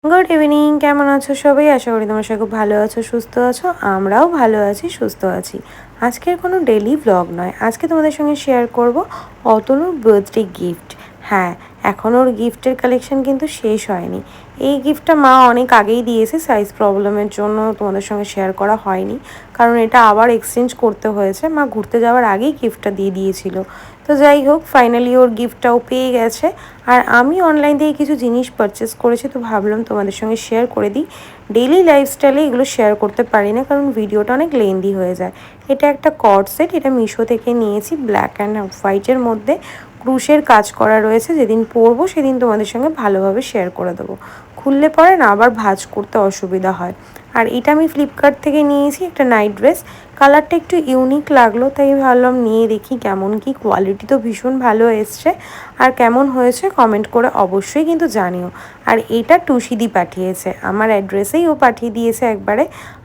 Good evening, কেমন আছো সবাই? আশা করি তোমার সবাই খুব ভালো আছো, সুস্থ আছো। আমরাও ভালো আছি, সুস্থ আছি। আজকের কোনো ডেইলি ভ্লগ নয়, আজকে তোমাদের সঙ্গে শেয়ার করব অতনুর বার্থডে গিফট। হ্যাঁ, এখন ওর গিফটের কালেকশন কিন্তু শেষ হয়নি। এই গিফটটা মা অনেক আগেই দিয়েছে, সাইজ প্রবলেমের জন্য তোমাদের সঙ্গে শেয়ার করা হয়নি, কারণ এটা আবার এক্সচেঞ্জ করতে হয়েছে। মা ঘুরতে যাওয়ার আগেই গিফটটা দিয়ে দিয়েছিল। তো যাই হোক, ফাইনালি ওর গিফটটাও পেয়ে গেছে। আর আমি অনলাইন থেকে কিছু জিনিস পারচেস করেছি, তো ভাবলাম তোমাদের সঙ্গে শেয়ার করে দিই। ডেইলি লাইফস্টাইলে এগুলো শেয়ার করতে পারি না, কারণ ভিডিওটা অনেক লেন্দি হয়ে যায়। এটা একটা কর্ড সেট, এটা মিশো থেকে নিয়েছি, ব্ল্যাক অ্যান্ড হোয়াইটের মধ্যে ক্রুশের কাজ করা রয়েছে। যেদিন পরবো সেদিন তোমাদের সঙ্গে ভালোভাবে শেয়ার করে দেবো। খুললে পরে না আবার ভাঁজ করতে অসুবিধা হয়। আর এটা আমি ফ্লিপকার্ট থেকে নিয়েছি, একটা নাইট ড্রেস। কালারটা একটু ইউনিক লাগলো, তাই ভাবলাম নিয়ে দেখি কেমন কি। কোয়ালিটি তো ভীষণ ভালো এসছে। আর কেমন হয়েছে কমেন্ট করে অবশ্যই কিন্তু জানিও। আর এটা টুসিদি পাঠিয়েছে, আমার অ্যাড্রেসেই ও পাঠিয়ে দিয়েছে একবারে।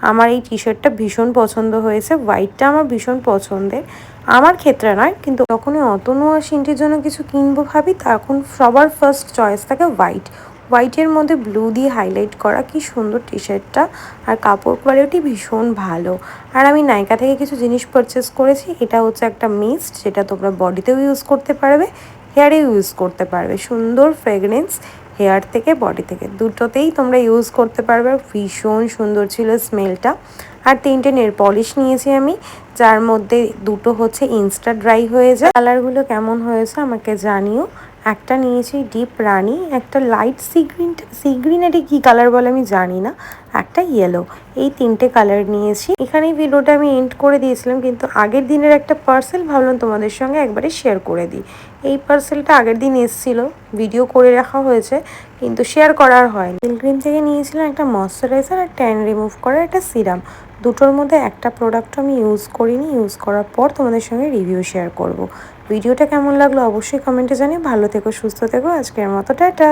আমার এই টি শার্টটা ভীষণ পছন্দ হয়েছে, হোয়াইটটা আমার ভীষণ পছন্দের। আমার ক্ষেত্রে নয়, কিন্তু যখনই অতনু আর সিনটির জন্য কিছু কিনবো ভাবি, তখন সবার ফার্স্ট চয়েস থাকে হোয়াইট। হোয়াইটের মধ্যে ব্লু দিয়ে হাইলাইট করা, কি সুন্দর টি শার্টটা। আর কাপড় কোয়ালিটি ভীষণ ভালো। আর আমি নাইকা থেকে কিছু জিনিস পারচেস করেছি। এটা হচ্ছে একটা মিস্ট, যেটা তোমরা বডিতেও ইউজ করতে পারবে, হেয়ারে ইউজ করতে পারবে। সুন্দর ফ্রেগরেন্স, হেয়ার থেকে বডি থেকে দুটোতেই তোমরা ইউজ করতে পারবে। ভীষণ সুন্দর ছিল স্মেলটা। আর 3টে নেল পলিশ নিয়েছি আমি, যার মধ্যে 2টো হচ্ছে ইনস্টা ড্রাই হয়ে যায়। কালারগুলো কেমন হয়েছে আমাকে জানিও। একটা নিয়েছি ডিপ রানি, একটা লাইট সি গ্রিন, এটা কী কালার বলে আমি জানি না, একটা ইয়েলো। এই 3টে কালার নিয়েছি। এখানেই ভিডিওটা আমি এন্ড করে দিয়েছিলাম, কিন্তু আগের দিনের একটা পার্সেল ভাবলাম তোমাদের সঙ্গে একবারে শেয়ার করে দিই। এই পার্সেলটা আগের দিন এসেছিলো, ভিডিও করে রাখা হয়েছে, কিন্তু শেয়ার করার হয়নি। পিলগ্রিম থেকে নিয়েছিলাম একটা ময়শ্চারাইজার আর ট্যান রিমুভ করার একটা সিরাম। দুটোর মধ্যে একটা প্রোডাক্ট আমি ইউজ করিনি, ইউজ করার পর তোমাদের সঙ্গে রিভিউ শেয়ার করব। ভিডিওটা কেমন লাগলো অবশ্যই কমেন্টে জানিয়ে। ভালো থেকো, সুস্থ থেকো। আজকের মতো টাটা।